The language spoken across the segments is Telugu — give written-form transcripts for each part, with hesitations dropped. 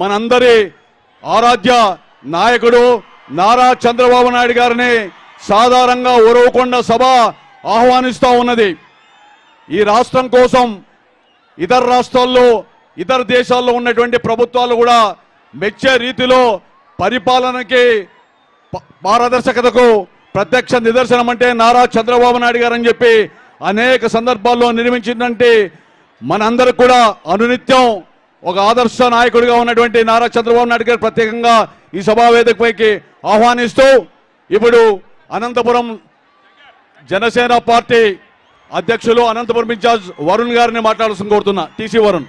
మనందరి ఆరాధ్య నాయకుడు నారా చంద్రబాబు నాయుడు గారిని సాధారణంగా ఉరవకొండ సభ ఆహ్వానిస్తూ ఉన్నది. ఈ రాష్ట్రం కోసం ఇతర రాష్ట్రాల్లో ఇతర దేశాల్లో ఉన్నటువంటి ప్రభుత్వాలు కూడా మెచ్చే రీతిలో పరిపాలనకి పారదర్శకతకు ప్రత్యక్ష నిదర్శనం అంటే నారా చంద్రబాబు నాయుడు గారు అని చెప్పి అనేక సందర్భాల్లో నిర్మించిందంటే మనందరికి కూడా అనునిత్యం ఒక ఆదర్శ నాయకుడిగా ఉన్నటువంటి నారా చంద్రబాబు నాయుడు గారు ప్రత్యేకంగా ఈ సభా వేదికపైకి ఆహ్వానిస్తూ ఇప్పుడు అనంతపురం జనసేన పార్టీ అధ్యక్షులు అనంతపురం ఇన్ఛార్జ్ వరుణ్ గారిని మాట్లాడాల్సిన కోరుతున్నా. టీసీ వరుణ్.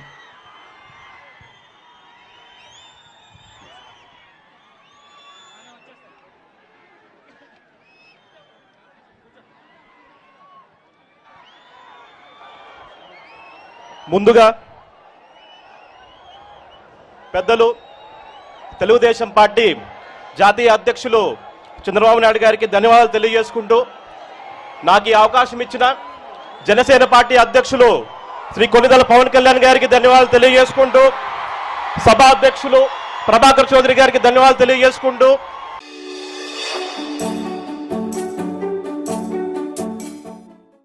ముందుగా పెద్దలు తెలుగుదేశం పార్టీ జాతీయ అధ్యక్షులు చంద్రబాబు నాయుడు గారికి ధన్యవాదాలు తెలియజేసుకుంటూ నాకు ఈ అవకాశం ఇచ్చిన జనసేన పార్టీ అధ్యక్షులు శ్రీ కొణిదెల పవన్ కళ్యాణ్ గారికి ధన్యవాదాలు తెలియజేసుకుంటూ సభా అధ్యక్షులు ప్రభాకర్ చౌదరి గారికి ధన్యవాదాలు తెలియజేసుకుంటూ